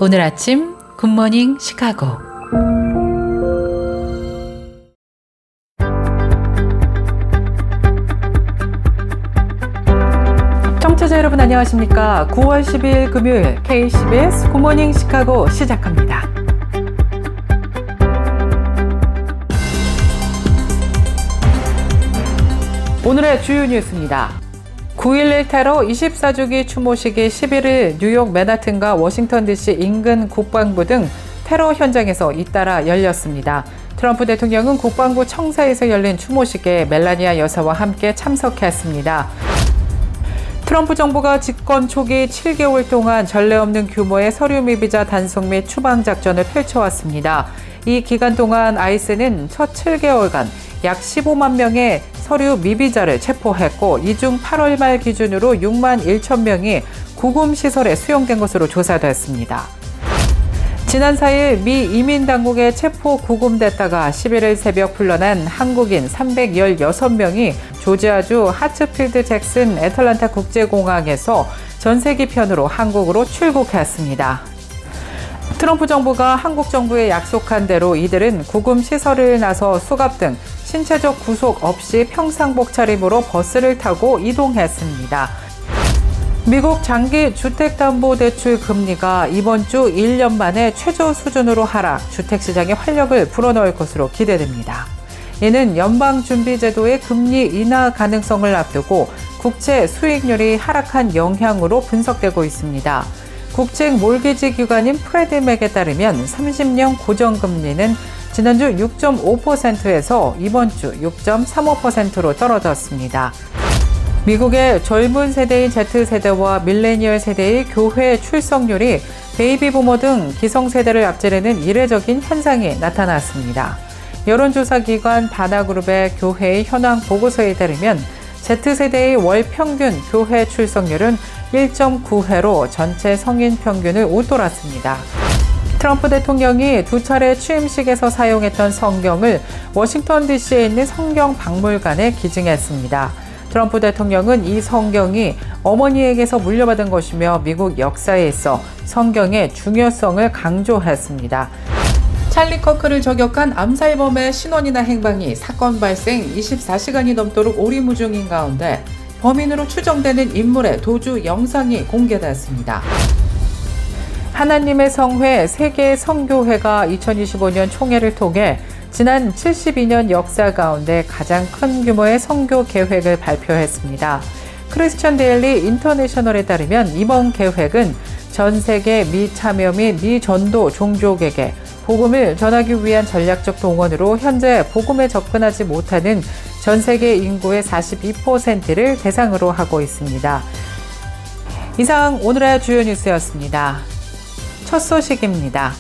오늘 아침 굿모닝 시카고. 청취자 여러분 안녕하십니까? 9월 10일 금요일 KCBS 굿모닝 시카고 시작합니다. 오늘의 주요 뉴스입니다. 9.11 테러 24주기 추모식이 11일 뉴욕 맨하튼과 워싱턴 DC 인근 국방부 등 테러 현장에서 잇따라 열렸습니다. 트럼프 대통령은 국방부 청사에서 열린 추모식에 멜라니아 여사와 함께 참석했습니다. 트럼프 정부가 집권 초기 7개월 동안 전례 없는 규모의 서류 미비자 단속 및 추방 작전을 펼쳐왔습니다. 이 기간 동안 아이스는 첫 7개월간 약 15만 명의 서류 미비자를 체포했고, 이 중 8월 말 기준으로 6만 1천 명이 구금시설에 수용된 것으로 조사됐습니다. 지난 4일 미 이민당국에 체포 구금됐다가 11일 새벽 풀려난 한국인 316명이 조지아주 하츠필드 잭슨 애틀랜타 국제공항에서 전세기편으로 한국으로 출국했습니다. 트럼프 정부가 한국 정부에 약속한 대로 이들은 구금시설을 나서 수갑 등 신체적 구속 없이 평상복 차림으로 버스를 타고 이동했습니다. 미국 장기 주택담보대출 금리가 이번 주 1년 만에 최저 수준으로 하락, 주택시장에 활력을 불어넣을 것으로 기대됩니다. 이는 연방준비제도의 금리 인하 가능성을 앞두고 국채 수익률이 하락한 영향으로 분석되고 있습니다. 국책 몰기지 기관인 프레드맥에 따르면 30년 고정금리는 지난주 6.5%에서 이번 주 6.35%로 떨어졌습니다. 미국의 젊은 세대인 Z세대와 밀레니얼 세대의 교회 출석률이 베이비 부머 등 기성세대를 앞지르는 이례적인 현상이 나타났습니다. 여론조사 기관 바나그룹의 교회의 현황 보고서에 따르면 Z세대의 월 평균 교회 출석률은 1.9회로 전체 성인 평균을 웃돌았습니다. 트럼프 대통령이 두 차례 취임식에서 사용했던 성경을 워싱턴 DC에 있는 성경박물관에 기증했습니다. 트럼프 대통령은 이 성경이 어머니에게서 물려받은 것이며 미국 역사에 있어 성경의 중요성을 강조했습니다. 찰리 커크를 저격한 암살범의 신원이나 행방이 사건 발생 24시간이 넘도록 오리무중인 가운데 범인으로 추정되는 인물의 도주 영상이 공개됐습니다. 하나님의 성회 세계 선교회가 2025년 총회를 통해 지난 72년 역사 가운데 가장 큰 규모의 선교 계획을 발표했습니다. 크리스천 데일리 인터내셔널에 따르면 이번 계획은 전 세계 미참여 및 미전도 종족에게 복음을 전하기 위한 전략적 동원으로 현재 복음에 접근하지 못하는 전 세계 인구의 42%를 대상으로 하고 있습니다. 이상 오늘의 주요 뉴스였습니다. 첫 소식입니다.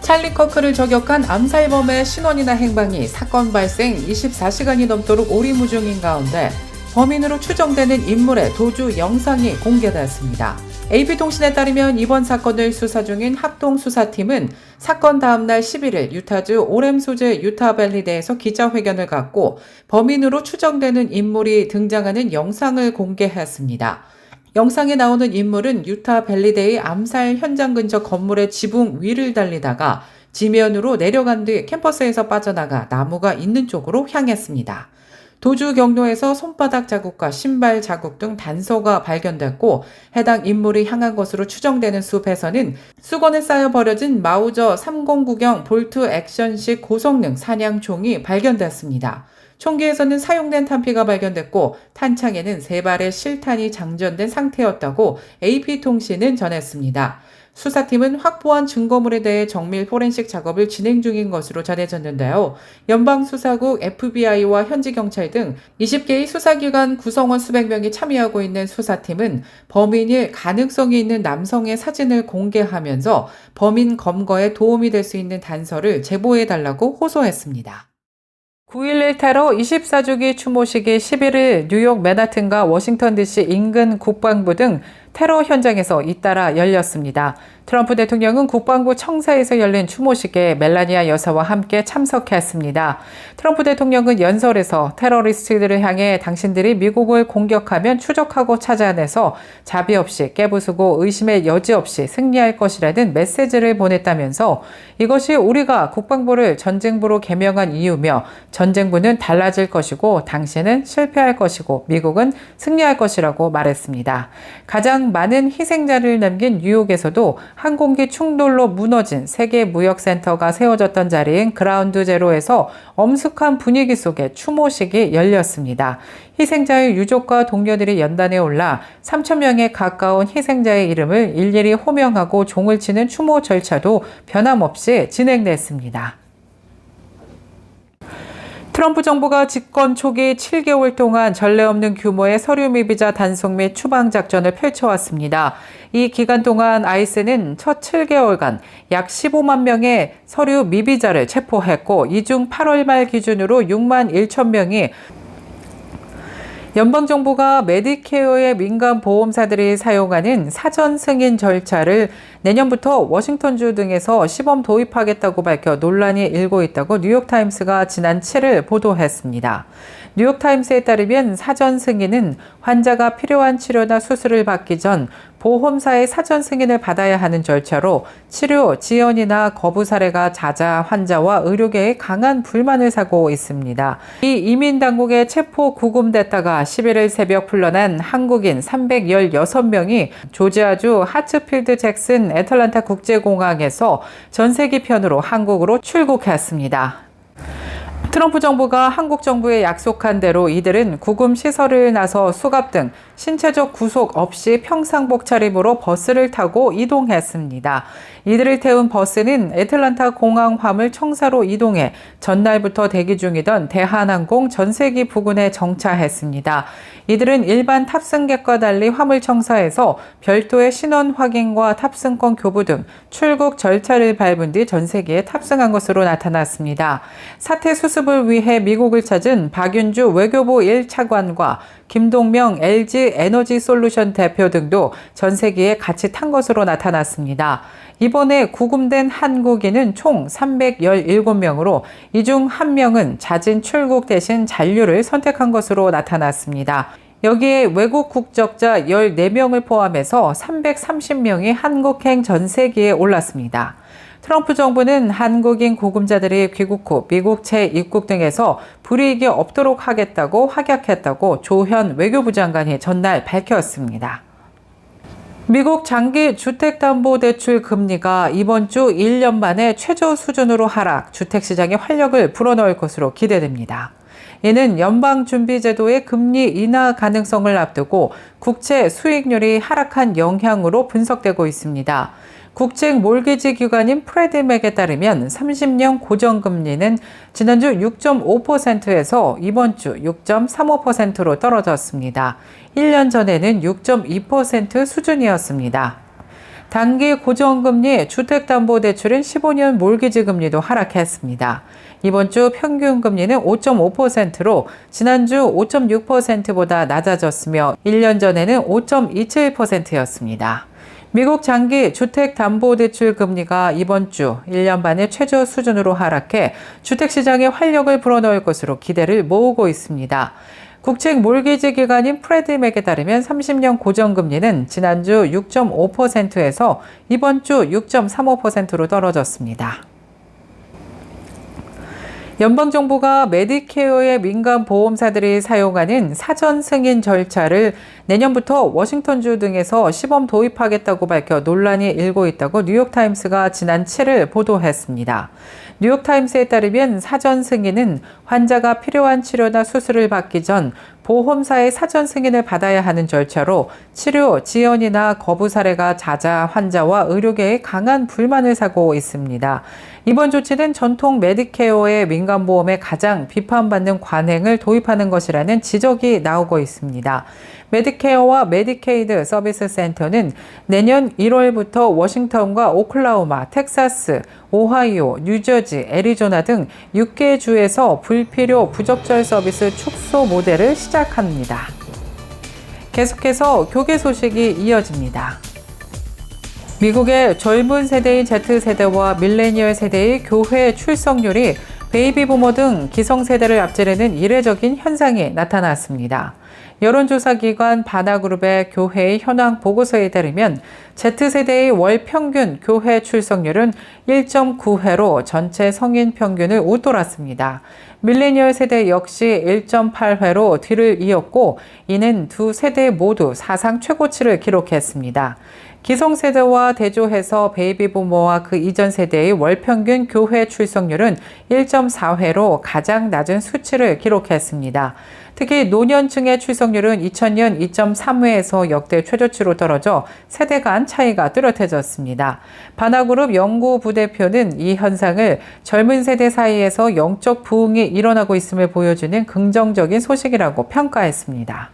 찰리 커크를 저격한 암살범의 신원이나 행방이 사건 발생 24시간이 넘도록 오리무중인 가운데 범인으로 추정되는 인물의 도주 영상이 공개됐습니다. AP통신에 따르면 이번 사건을 수사 중인 합동수사팀은 사건 다음날 11일 유타주 오렘 소재 유타밸리대에서 기자회견을 갖고 범인으로 추정되는 인물이 등장하는 영상을 공개했습니다. 영상에 나오는 인물은 유타밸리대의 암살 현장 근처 건물의 지붕 위를 달리다가 지면으로 내려간 뒤 캠퍼스에서 빠져나가 나무가 있는 쪽으로 향했습니다. 도주 경로에서 손바닥 자국과 신발 자국 등 단서가 발견됐고, 해당 인물이 향한 것으로 추정되는 숲에서는 수건에 쌓여 버려진 마우저 309경 볼트 액션식 고성능 사냥총이 발견됐습니다. 총기에서는 사용된 탄피가 발견됐고 탄창에는 3발의 실탄이 장전된 상태였다고 AP통신은 전했습니다. 수사팀은 확보한 증거물에 대해 정밀 포렌식 작업을 진행 중인 것으로 전해졌는데요. 연방수사국 FBI와 현지경찰 등 20개의 수사기관 구성원 수백 명이 참여하고 있는 수사팀은 범인일 가능성이 있는 남성의 사진을 공개하면서 범인 검거에 도움이 될 수 있는 단서를 제보해달라고 호소했습니다. 9.11 테러 24주기 추모식이 11일 뉴욕 맨하튼과 워싱턴 DC 인근 국방부 등 테러 현장에서 잇따라 열렸습니다. 트럼프 대통령은 국방부 청사에서 열린 추모식에 멜라니아 여사와 함께 참석했습니다. 트럼프 대통령은 연설에서 테러리스트들을 향해 당신들이 미국을 공격하면 추적하고 찾아내서 자비 없이 깨부수고 의심의 여지 없이 승리할 것이라는 메시지를 보냈다면서 이것이 우리가 국방부를 전쟁부로 개명한 이유며 전쟁부는 달라질 것이고 당신은 실패할 것이고 미국은 승리할 것이라고 말했습니다. 가장 많은 희생자를 남긴 뉴욕에서도 항공기 충돌로 무너진 세계무역센터가 세워졌던 자리인 그라운드 제로에서 엄숙한 분위기 속에 추모식이 열렸습니다. 희생자의 유족과 동료들이 연단에 올라 3,000명에 가까운 희생자의 이름을 일일이 호명하고 종을 치는 추모 절차도 변함없이 진행됐습니다. 트럼프 정부가 집권 초기 7개월 동안 전례 없는 규모의 서류 미비자 단속 및 추방 작전을 펼쳐왔습니다. 이 기간 동안 아이스는 첫 7개월간 약 15만 명의 서류 미비자를 체포했고 이 중 8월 말 기준으로 6만 1천 명이 연방정부가 메디케어의 민간 보험사들이 사용하는 사전 승인 절차를 내년부터 워싱턴주 등에서 시범 도입하겠다고 밝혀 논란이 일고 있다고 뉴욕타임스가 지난 7일 보도했습니다. 뉴욕타임스에 따르면 사전 승인은 환자가 필요한 치료나 수술을 받기 전 보험사의 사전 승인을 받아야 하는 절차로 치료 지연이나 거부 사례가 잦아 환자와 의료계에 강한 불만을 사고 있습니다. 이 이민당국에 체포 구금됐다가 11일 새벽 풀려난 한국인 316명이 조지아주 하츠필드 잭슨 애틀랜타 국제공항에서 전세기 편으로 한국으로 출국했습니다. 트럼프 정부가 한국 정부에 약속한 대로 이들은 구금 시설을 나서 수갑 등 신체적 구속 없이 평상복 차림으로 버스를 타고 이동했습니다. 이들을 태운 버스는 애틀랜타 공항 화물 청사로 이동해 전날부터 대기 중이던 대한항공 전세기 부근에 정차했습니다. 이들은 일반 탑승객과 달리 화물 청사에서 별도의 신원 확인과 탑승권 교부 등 출국 절차를 밟은 뒤 전세기에 탑승한 것으로 나타났습니다. 사태 수습을 위해 미국을 찾은 박윤주 외교부 1차관과 김동명 LG 에너지 솔루션 대표 등도 전세기에 같이 탄 것으로 나타났습니다. 이번에 구금된 한국인은 총 317명으로 이 중 1명은 잦은 출국 대신 잔류를 선택한 것으로 나타났습니다. 여기에 외국 국적자 14명을 포함해서 330명이 한국행 전세기에 올랐습니다. 트럼프 정부는 한국인 구금자들이 귀국 후 미국 재입국 등에서 불이익이 없도록 하겠다고 확약했다고 조현 외교부 장관이 전날 밝혔습니다. 미국 장기 주택담보대출 금리가 이번 주 1년 만에 최저 수준으로 하락, 주택시장에 활력을 불어넣을 것으로 기대됩니다. 이는 연방준비제도의 금리 인하 가능성을 앞두고 국채 수익률이 하락한 영향으로 분석되고 있습니다. 국책 몰기지 기관인 프레드맥에 따르면 30년 고정금리는 지난주 6.5%에서 이번 주 6.35%로 떨어졌습니다. 1년 전에는 6.2% 수준이었습니다. 단기 고정금리 주택담보대출은 15년 몰기지 금리도 하락했습니다. 이번 주 평균 금리는 5.5%로 지난주 5.6%보다 낮아졌으며 1년 전에는 5.27%였습니다. 미국 장기 주택담보대출 금리가 이번 주 1년 만에 최저 수준으로 하락해 주택시장에 활력을 불어넣을 것으로 기대를 모으고 있습니다. 국책 몰기지 기관인 프레드맥에 따르면 30년 고정금리는 지난주 6.5%에서 이번 주 6.35%로 떨어졌습니다. 연방정부가 메디케어의 민간 보험사들이 사용하는 사전 승인 절차를 내년부터 워싱턴주 등에서 시범 도입하겠다고 밝혀 논란이 일고 있다고 뉴욕타임스가 지난 7일 보도했습니다. 뉴욕타임스에 따르면 사전 승인은 환자가 필요한 치료나 수술을 받기 전 보험사의 사전 승인을 받아야 하는 절차로 치료 지연이나 거부 사례가 잦아 환자와 의료계에 강한 불만을 사고 있습니다. 이번 조치는 전통 메디케어의 민간보험에 가장 비판받는 관행을 도입하는 것이라는 지적이 나오고 있습니다. 메디케어와 메디케이드 서비스 센터는 내년 1월부터 워싱턴과 오클라호마, 텍사스, 오하이오, 뉴저지, 애리조나 등 6개 주에서 불필요 부적절 서비스 축소 모델을 시작합니다. 계속해서 교계 소식이 이어집니다. 미국의 젊은 세대인 Z세대와 밀레니얼 세대의 교회 출석률이 베이비부머 등 기성세대를 앞지르는 이례적인 현상이 나타났습니다. 여론조사기관 바나그룹의 교회의 현황 보고서에 따르면 Z세대의 월 평균 교회 출석률은 1.9회로 전체 성인 평균을 웃돌았습니다. 밀레니얼 세대 역시 1.8회로 뒤를 이었고 이는 두 세대 모두 사상 최고치를 기록했습니다. 기성세대와 대조해서 베이비부머와 그 이전 세대의 월평균 교회 출석률은 1.4회로 가장 낮은 수치를 기록했습니다. 특히 노년층의 출석률은 2000년 2.3회에서 역대 최저치로 떨어져 세대 간 차이가 뚜렷해졌습니다. 바나그룹 연구 부대표는 이 현상을 젊은 세대 사이에서 영적 부흥이 일어나고 있음을 보여주는 긍정적인 소식이라고 평가했습니다.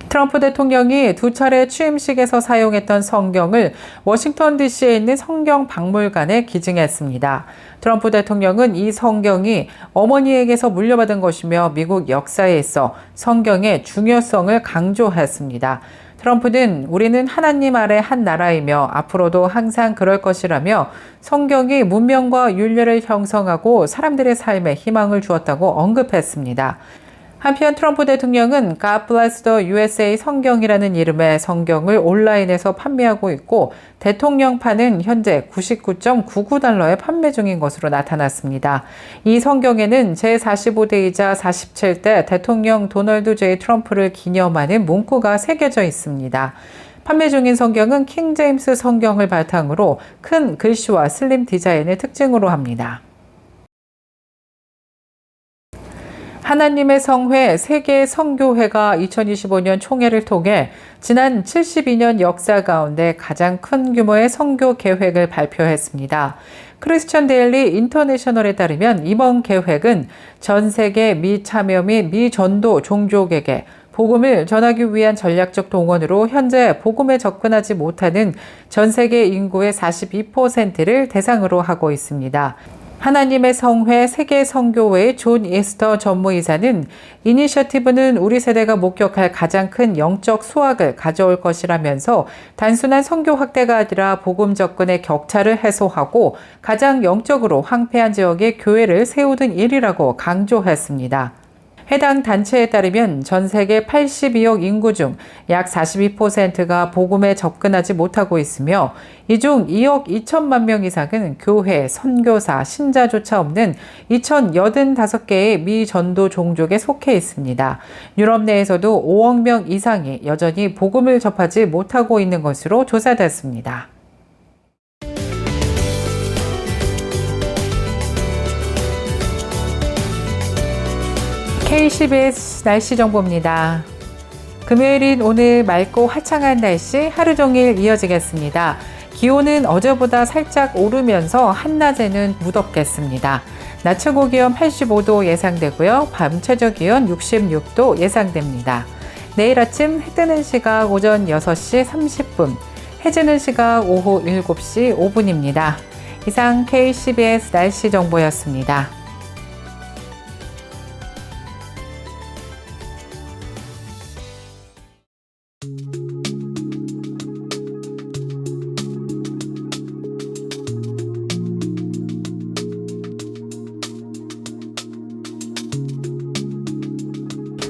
트럼프 대통령이 두 차례 취임식에서 사용했던 성경을 워싱턴 DC에 있는 성경 박물관에 기증했습니다. 트럼프 대통령은 이 성경이 어머니에게서 물려받은 것이며 미국 역사에 있어 성경의 중요성을 강조했습니다. 트럼프는 우리는 하나님 아래 한 나라이며 앞으로도 항상 그럴 것이라며 성경이 문명과 윤리를 형성하고 사람들의 삶에 희망을 주었다고 언급했습니다. 한편 트럼프 대통령은 God Bless the USA 성경이라는 이름의 성경을 온라인에서 판매하고 있고 대통령판은 현재 $99.99에 판매 중인 것으로 나타났습니다. 이 성경에는 제45대이자 47대 대통령 도널드 J. 트럼프를 기념하는 문구가 새겨져 있습니다. 판매 중인 성경은 킹제임스 성경을 바탕으로 큰 글씨와 슬림 디자인을 특징으로 합니다. 하나님의 성회 세계 선교회가 2025년 총회를 통해 지난 72년 역사 가운데 가장 큰 규모의 선교 계획을 발표했습니다. 크리스천 데일리 인터내셔널에 따르면 이번 계획은 전 세계 미참여 및 미전도 종족에게 복음을 전하기 위한 전략적 동원으로 현재 복음에 접근하지 못하는 전 세계 인구의 42%를 대상으로 하고 있습니다. 하나님의 성회 세계선교회의 존 이스터 전무이사는 이니셔티브는 우리 세대가 목격할 가장 큰 영적 수확을 가져올 것이라면서 단순한 선교 확대가 아니라 복음 접근의 격차를 해소하고 가장 영적으로 황폐한 지역에 교회를 세우는 일이라고 강조했습니다. 해당 단체에 따르면 전 세계 82억 인구 중 약 42%가 복음에 접근하지 못하고 있으며 이 중 2억 2천만 명 이상은 교회, 선교사, 신자조차 없는 2,085개의 미전도 종족에 속해 있습니다. 유럽 내에서도 5억 명 이상이 여전히 복음을 접하지 못하고 있는 것으로 조사됐습니다. KCBS 날씨 정보입니다. 금요일인 오늘 맑고 화창한 날씨 하루 종일 이어지겠습니다. 기온은 어제보다 살짝 오르면서 한낮에는 무덥겠습니다. 낮 최고 기온 85도 예상되고요. 밤 최저 기온 66도 예상됩니다. 내일 아침 해 뜨는 시각 오전 6시 30분, 해 지는 시각 오후 7시 5분입니다. 이상 KCBS 날씨 정보였습니다.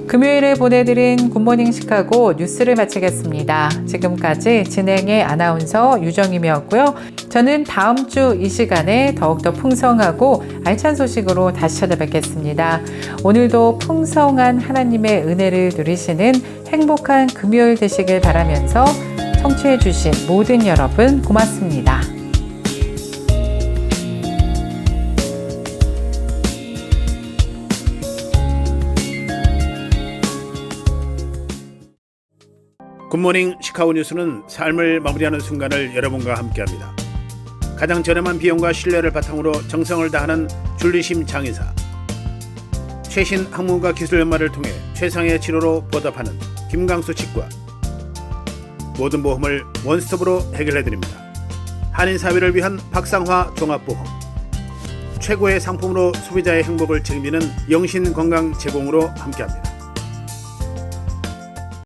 금요일에 보내드린 굿모닝 시카고 뉴스를 마치겠습니다. 지금까지 진행의 아나운서 유정임이었고요. 저는 다음 주 이 시간에 더욱더 풍성하고 알찬 소식으로 다시 찾아뵙겠습니다. 오늘도 풍성한 하나님의 은혜를 누리시는 행복한 금요일 되시길 바라면서 청취해주신 모든 여러분 고맙습니다. 굿모닝 시카고 뉴스는 삶을 마무리하는 순간을 여러분과 함께합니다. 가장 저렴한 비용과 신뢰를 바탕으로 정성을 다하는 줄리심 장의사, 최신 학문과 기술 연마를 통해 최상의 치료로 보답하는 김강수 치과, 모든 보험을 원스톱으로 해결해드립니다. 한인사회를 위한 박상화 종합보험, 최고의 상품으로 소비자의 행복을 책임지는 영신건강 제공으로 함께합니다.